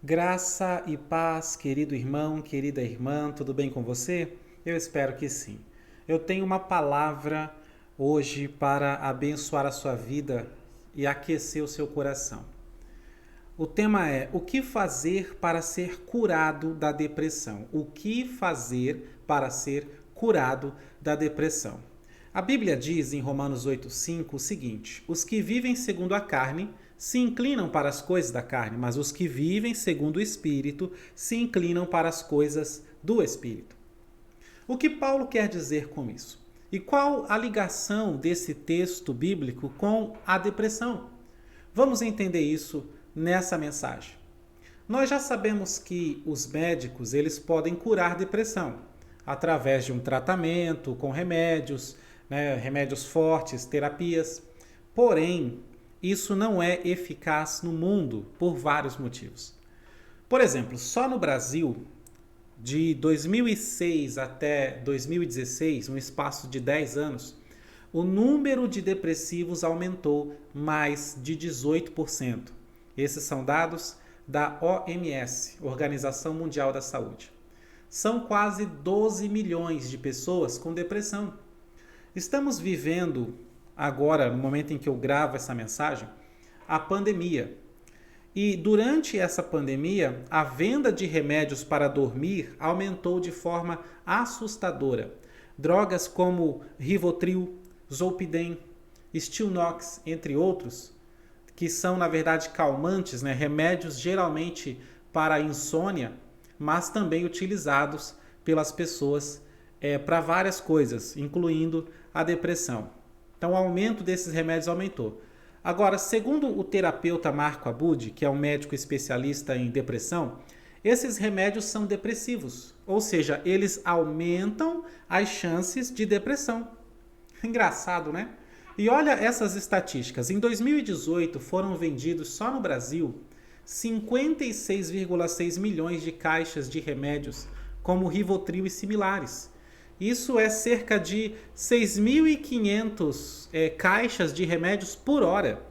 Graça e paz, querido irmão, querida irmã, tudo bem com você? Eu espero que sim. Eu tenho uma palavra hoje para abençoar a sua vida e aquecer o seu coração. O tema é: o que fazer para ser curado da depressão? O que fazer para ser curado da depressão? A Bíblia diz em Romanos 8,5 o seguinte: os que vivem segundo a carne se inclinam para as coisas da carne, mas os que vivem segundo o Espírito se inclinam para as coisas do Espírito. O que Paulo quer dizer com isso? E qual a ligação desse texto bíblico com a depressão? Vamos entender isso nessa mensagem. Nós já sabemos que os médicos eles podem curar depressão através de um tratamento com remédios, remédios fortes, terapias. Porém, isso não é eficaz no mundo por vários motivos. Por exemplo, só no Brasil, de 2006 até 2016, um espaço de 10 anos, o número de depressivos aumentou mais de 18%. Esses são dados da OMS, Organização Mundial da Saúde. São quase 12 milhões de pessoas com depressão. Estamos vivendo agora, no momento em que eu gravo essa mensagem, a pandemia. E durante essa pandemia, a venda de remédios para dormir aumentou de forma assustadora. Drogas como Rivotril, Zolpidem, Stilnox, entre outros, que são na verdade calmantes, remédios geralmente para a insônia, mas também utilizados pelas pessoas para várias coisas, incluindo a depressão. Então o aumento desses remédios aumentou. Agora, segundo o terapeuta Marco Abud, que é um médico especialista em depressão, esses remédios são depressivos, ou seja, eles aumentam as chances de depressão. Engraçado, né? E olha essas estatísticas. Em 2018 foram vendidos só no Brasil 56,6 milhões de caixas de remédios como Rivotril e similares. Isso é cerca de 6.500 caixas de remédios por hora.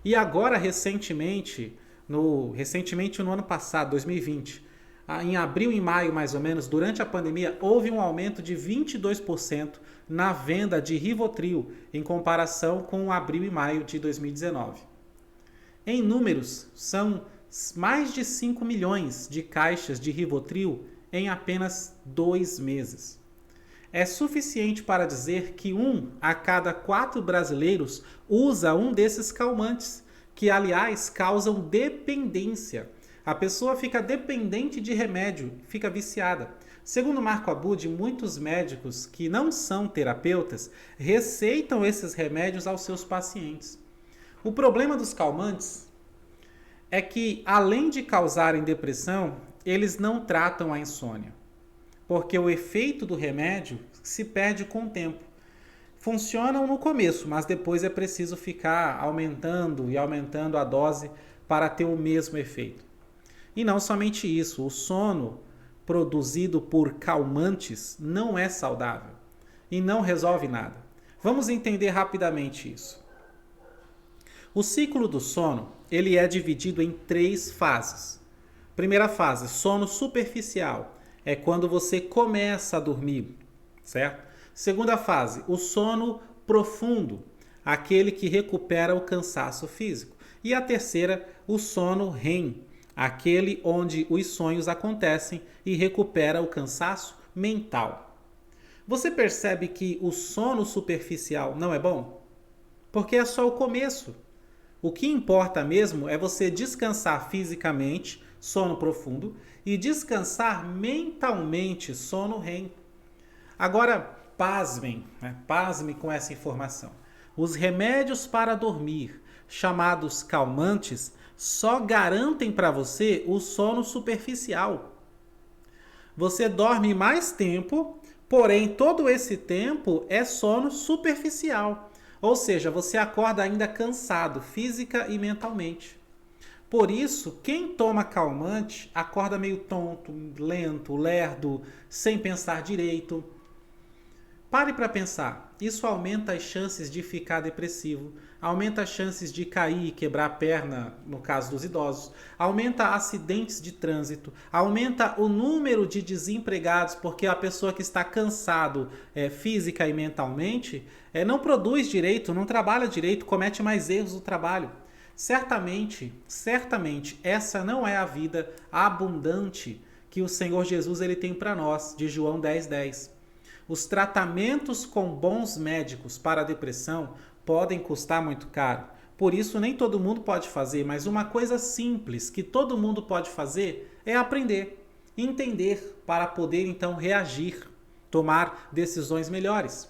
E agora, recentemente no ano passado, 2020, em abril e maio mais ou menos, durante a pandemia, houve um aumento de 22% na venda de Rivotril em comparação com abril e maio de 2019. Em números, são mais de 5 milhões de caixas de Rivotril em apenas 2 meses. É suficiente para dizer que 1 a cada 4 brasileiros usa um desses calmantes, que aliás causam dependência. A pessoa fica dependente de remédio, fica viciada. Segundo Marco Abud, muitos médicos que não são terapeutas receitam esses remédios aos seus pacientes. O problema dos calmantes é que, além de causarem depressão, eles não tratam a insônia, porque o efeito do remédio se perde com o tempo. Funcionam no começo, mas depois é preciso ficar aumentando e aumentando a dose para ter o mesmo efeito. E não somente isso, o sono produzido por calmantes não é saudável e não resolve nada. Vamos entender rapidamente isso. O ciclo do sono, ele é dividido em 3 fases. Primeira fase, sono superficial. É quando você começa a dormir, certo? Segunda fase, o sono profundo, aquele que recupera o cansaço físico. E a terceira, o sono REM, aquele onde os sonhos acontecem e recupera o cansaço mental. Você percebe que o sono superficial não é bom? Porque é só o começo. O que importa mesmo é você descansar fisicamente, sono profundo, e descansar mentalmente, sono REM. Agora, pasmem com essa informação. Os remédios para dormir, chamados calmantes, só garantem para você o sono superficial. Você dorme mais tempo, porém todo esse tempo é sono superficial. Ou seja, você acorda ainda cansado, física e mentalmente. Por isso, quem toma calmante acorda meio tonto, lento, lerdo, sem pensar direito. Pare para pensar, isso aumenta as chances de ficar depressivo, aumenta as chances de cair e quebrar a perna, no caso dos idosos, aumenta acidentes de trânsito, aumenta o número de desempregados, porque a pessoa que está cansado física e mentalmente não produz direito, não trabalha direito, comete mais erros no trabalho. Certamente, essa não é a vida abundante que o Senhor Jesus ele tem para nós, de João 10:10. Os tratamentos com bons médicos para a depressão podem custar muito caro. Por isso, nem todo mundo pode fazer, mas uma coisa simples que todo mundo pode fazer é aprender, entender, para poder então reagir, tomar decisões melhores.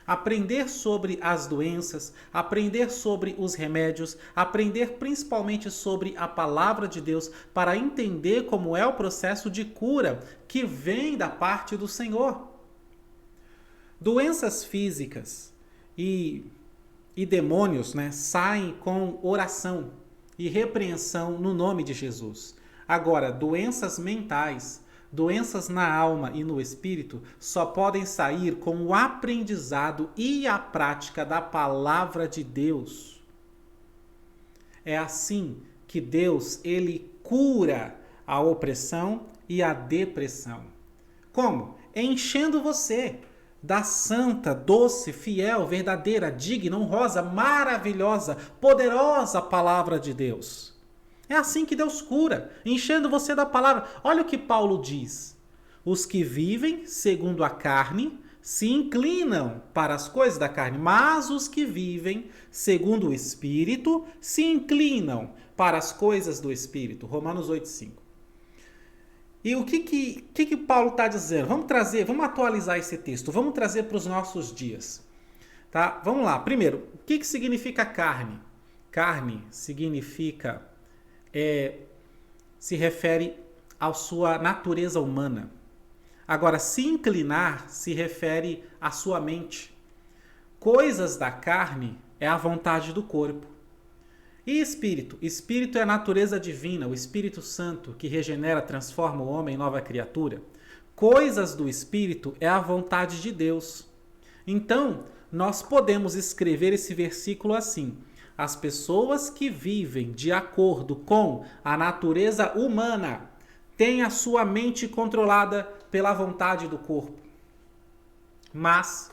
Aprender sobre as doenças, aprender sobre os remédios, aprender principalmente sobre a palavra de Deus para entender como é o processo de cura que vem da parte do Senhor. Doenças físicas e demônios, saem com oração e repreensão no nome de Jesus. Agora, doenças mentais, doenças na alma e no espírito só podem sair com o aprendizado e a prática da palavra de Deus. É assim que Deus ele cura a opressão e a depressão. Como? Enchendo você da santa, doce, fiel, verdadeira, digna, honrosa, maravilhosa, poderosa palavra de Deus. É assim que Deus cura, enchendo você da palavra. Olha o que Paulo diz. Os que vivem segundo a carne se inclinam para as coisas da carne, mas os que vivem segundo o Espírito se inclinam para as coisas do Espírito. Romanos 8:5. E o que Paulo está dizendo? Vamos atualizar esse texto, vamos trazer para os nossos dias. Tá? Vamos lá. Primeiro, o que significa carne? Carne significa, se refere à sua natureza humana. Agora, se inclinar se refere à sua mente. Coisas da carne é a vontade do corpo. E espírito? Espírito é a natureza divina, o Espírito Santo, que regenera, transforma o homem em nova criatura. Coisas do Espírito é a vontade de Deus. Então, nós podemos escrever esse versículo assim: as pessoas que vivem de acordo com a natureza humana têm a sua mente controlada pela vontade do corpo. Mas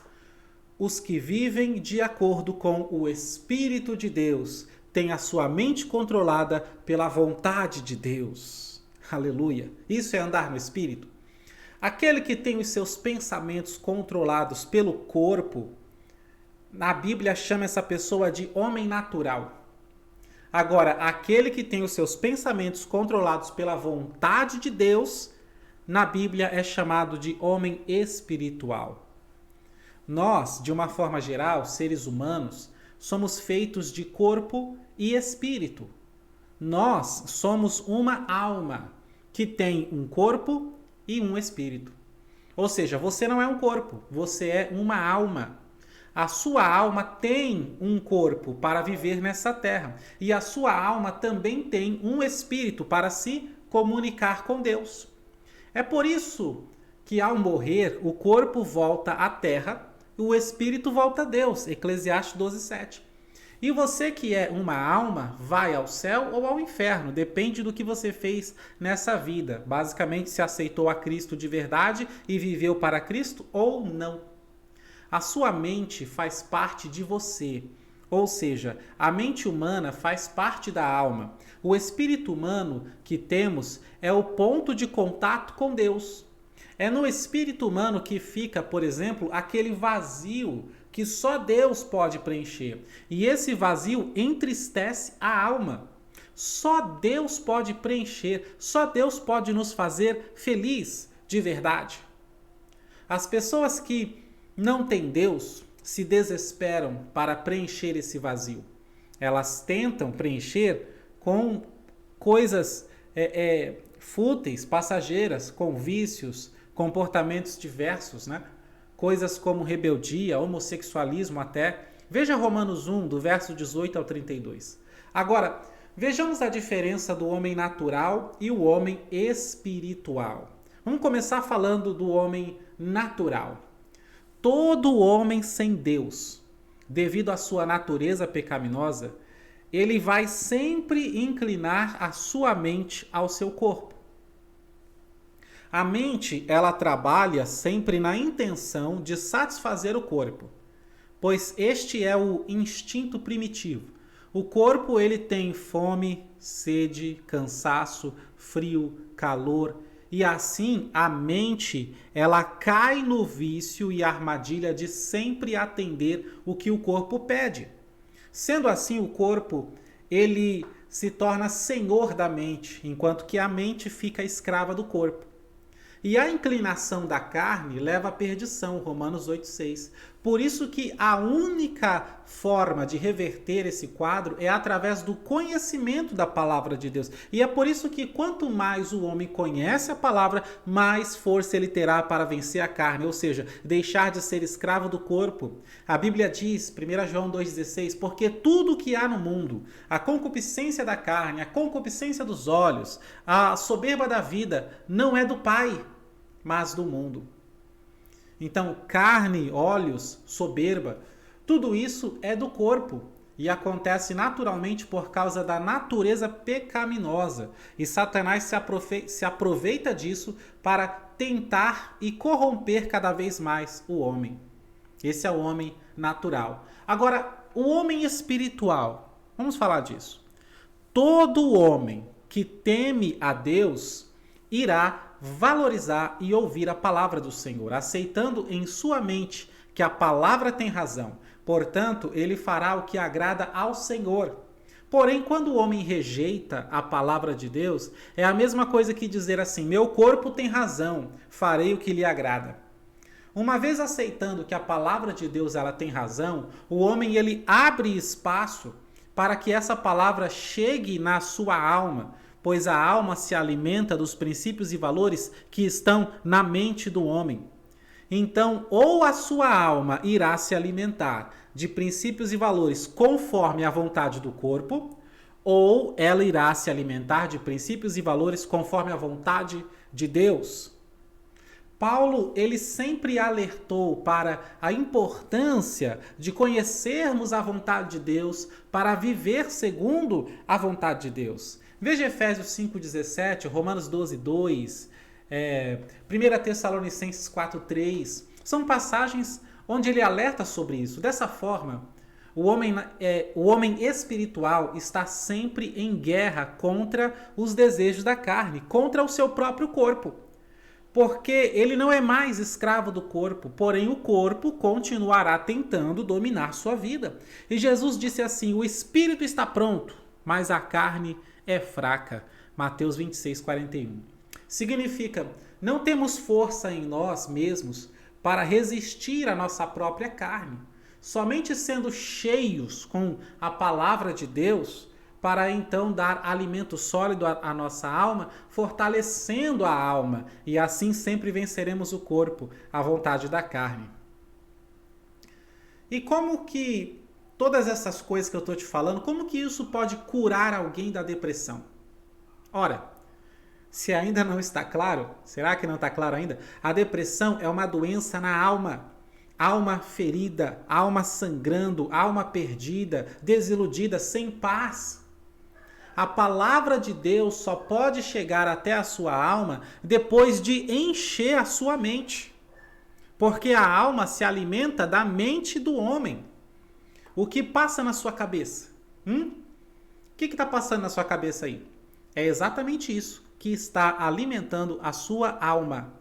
os que vivem de acordo com o Espírito de Deus tem a sua mente controlada pela vontade de Deus. Aleluia. Isso é andar no Espírito. Aquele que tem os seus pensamentos controlados pelo corpo, na Bíblia chama essa pessoa de homem natural. Agora, aquele que tem os seus pensamentos controlados pela vontade de Deus, na Bíblia é chamado de homem espiritual. Nós, de uma forma geral, seres humanos, somos feitos de corpo e espírito. Nós somos uma alma que tem um corpo e um espírito. Ou seja, você não é um corpo, você é uma alma. A sua alma tem um corpo para viver nessa terra. E a sua alma também tem um espírito para se comunicar com Deus. É por isso que ao morrer, o corpo volta à terra e o espírito volta a Deus. Eclesiastes 12:7. E você que é uma alma, vai ao céu ou ao inferno, depende do que você fez nessa vida. Basicamente, se aceitou a Cristo de verdade e viveu para Cristo ou não. A sua mente faz parte de você, ou seja, a mente humana faz parte da alma. O espírito humano que temos é o ponto de contato com Deus. É no espírito humano que fica, por exemplo, aquele vazio que só Deus pode preencher. E esse vazio entristece a alma. Só Deus pode preencher, só Deus pode nos fazer feliz de verdade. As pessoas que não têm Deus se desesperam para preencher esse vazio. Elas tentam preencher com coisas fúteis, passageiras, com vícios, comportamentos diversos, Coisas como rebeldia, homossexualismo até. Veja Romanos 1, do verso 18 ao 32. Agora, vejamos a diferença do homem natural e o homem espiritual. Vamos começar falando do homem natural. Todo homem sem Deus devido à sua natureza pecaminosa, ele vai sempre inclinar a sua mente ao seu corpo. A mente, ela trabalha sempre na intenção de satisfazer o corpo, pois este é o instinto primitivo. O corpo, ele tem fome, sede, cansaço, frio, calor, e assim a mente, ela cai no vício e armadilha de sempre atender o que o corpo pede. Sendo assim, o corpo, ele se torna senhor da mente, enquanto que a mente fica escrava do corpo. E a inclinação da carne leva à perdição, Romanos 8,6. Por isso que a única forma de reverter esse quadro é através do conhecimento da palavra de Deus. E é por isso que quanto mais o homem conhece a palavra, mais força ele terá para vencer a carne, ou seja, deixar de ser escravo do corpo. A Bíblia diz, 1 João 2,16, porque tudo que há no mundo, a concupiscência da carne, a concupiscência dos olhos, a soberba da vida, não é do Pai, mas do mundo. Então, carne, olhos, soberba, tudo isso é do corpo e acontece naturalmente por causa da natureza pecaminosa. E Satanás se aproveita disso para tentar e corromper cada vez mais o homem. Esse é o homem natural. Agora, o homem espiritual, vamos falar disso. Todo homem que teme a Deus irá valorizar e ouvir a palavra do Senhor, aceitando em sua mente que a palavra tem razão. Portanto, ele fará o que agrada ao Senhor. Porém, quando o homem rejeita a palavra de Deus, é a mesma coisa que dizer assim: meu corpo tem razão, farei o que lhe agrada. Uma vez aceitando que a palavra de Deus ela tem razão, o homem ele abre espaço para que essa palavra chegue na sua alma, pois a alma se alimenta dos princípios e valores que estão na mente do homem. Então, ou a sua alma irá se alimentar de princípios e valores conforme a vontade do corpo, ou ela irá se alimentar de princípios e valores conforme a vontade de Deus. Paulo, ele sempre alertou para a importância de conhecermos a vontade de Deus para viver segundo a vontade de Deus. Veja Efésios 5,17, Romanos 12,2, 1 Tessalonicenses 4,3. São passagens onde ele alerta sobre isso. Dessa forma, o homem espiritual está sempre em guerra contra os desejos da carne, contra o seu próprio corpo. Porque ele não é mais escravo do corpo, porém o corpo continuará tentando dominar sua vida. E Jesus disse assim: o espírito está pronto, mas a carne é fraca. Mateus 26:41. Significa, não temos força em nós mesmos para resistir à nossa própria carne. Somente sendo cheios com a palavra de Deus, para então dar alimento sólido à nossa alma, fortalecendo a alma, e assim sempre venceremos o corpo, a vontade da carne. E como que todas essas coisas que eu estou te falando, como que isso pode curar alguém da depressão? Ora, se ainda não está claro, será que não está claro ainda? A depressão é uma doença na alma. Alma ferida, alma sangrando, alma perdida, desiludida, sem paz. A palavra de Deus só pode chegar até a sua alma depois de encher a sua mente. Porque a alma se alimenta da mente do homem. O que passa na sua cabeça? O que está passando na sua cabeça aí? É exatamente isso que está alimentando a sua alma.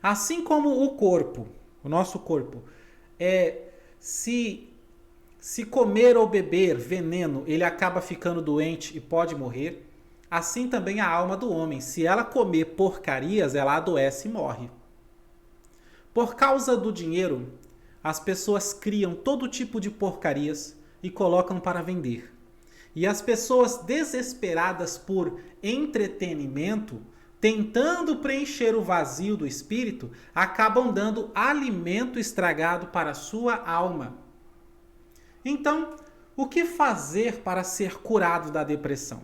Assim como o corpo, o nosso corpo, se comer ou beber veneno, ele acaba ficando doente e pode morrer, assim também a alma do homem. Se ela comer porcarias, ela adoece e morre. Por causa do dinheiro, as pessoas criam todo tipo de porcarias e colocam para vender. E as pessoas desesperadas por entretenimento, tentando preencher o vazio do espírito, acabam dando alimento estragado para a sua alma. Então, o que fazer para ser curado da depressão?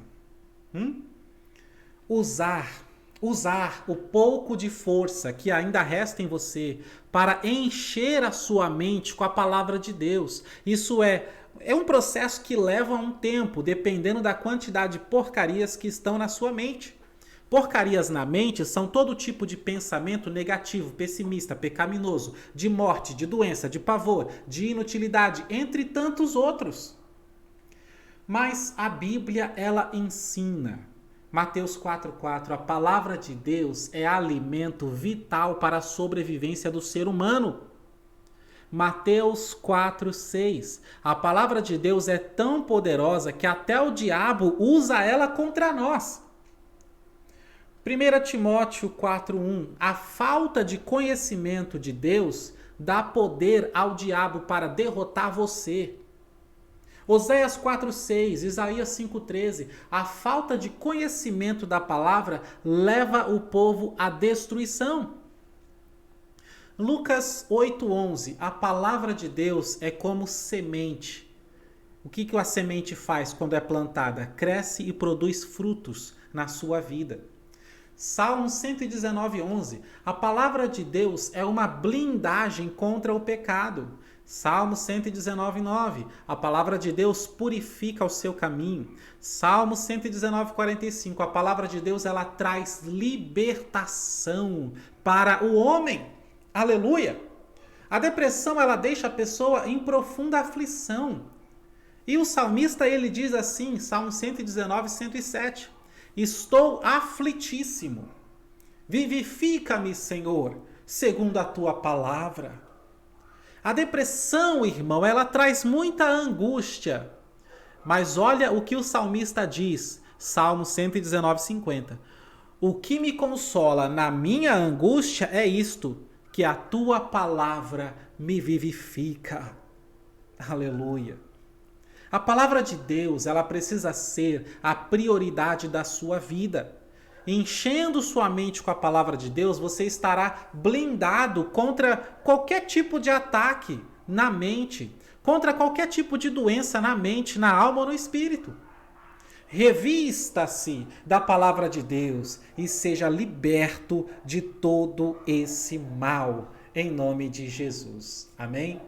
Usar usar o pouco de força que ainda resta em você para encher a sua mente com a palavra de Deus. Isso é um processo que leva um tempo, dependendo da quantidade de porcarias que estão na sua mente. Porcarias na mente são todo tipo de pensamento negativo, pessimista, pecaminoso, de morte, de doença, de pavor, de inutilidade, entre tantos outros. Mas a Bíblia, ela ensina. Mateus 4,4, a palavra de Deus é alimento vital para a sobrevivência do ser humano. Mateus 4,6, a palavra de Deus é tão poderosa que até o diabo usa ela contra nós. 1 Timóteo 4,1, a falta de conhecimento de Deus dá poder ao diabo para derrotar você. Oséias 4,6, Isaías 5,13, a falta de conhecimento da palavra leva o povo à destruição. Lucas 8,11, a palavra de Deus é como semente. O que a semente faz quando é plantada? Cresce e produz frutos na sua vida. Salmo 119,11, a palavra de Deus é uma blindagem contra o pecado. Salmo 119,9, a palavra de Deus purifica o seu caminho. Salmo 119,45, a palavra de Deus ela traz libertação para o homem. Aleluia! A depressão ela deixa a pessoa em profunda aflição. E o salmista ele diz assim, Salmo 119, 107, estou aflitíssimo. Vivifica-me, Senhor, segundo a tua palavra. A depressão, irmão, ela traz muita angústia. Mas olha o que o salmista diz, Salmo 119, 50. O que me consola na minha angústia é isto, que a tua palavra me vivifica. Aleluia. A palavra de Deus, ela precisa ser a prioridade da sua vida. Enchendo sua mente com a palavra de Deus, você estará blindado contra qualquer tipo de ataque na mente, contra qualquer tipo de doença na mente, na alma ou no espírito. Revista-se da palavra de Deus e seja liberto de todo esse mal, em nome de Jesus. Amém?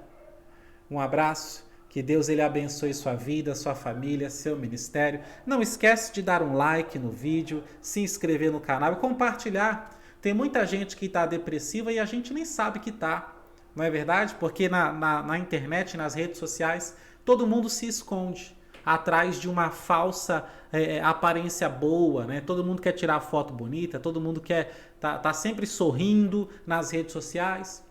Um abraço. Que Deus ele abençoe sua vida, sua família, seu ministério. Não esquece de dar um like no vídeo, se inscrever no canal e compartilhar. Tem muita gente que está depressiva e a gente nem sabe que está. Não é verdade? Porque na internet, nas redes sociais, todo mundo se esconde atrás de uma falsa aparência boa, né? Todo mundo quer tirar foto bonita, todo mundo quer tá sempre sorrindo nas redes sociais.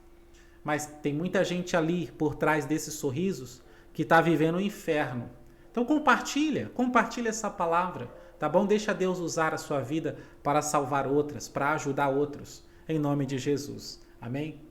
Mas tem muita gente ali por trás desses sorrisos que está vivendo o inferno. Então compartilha essa palavra, tá bom? Deixa Deus usar a sua vida para salvar outras, para ajudar outros, em nome de Jesus. Amém?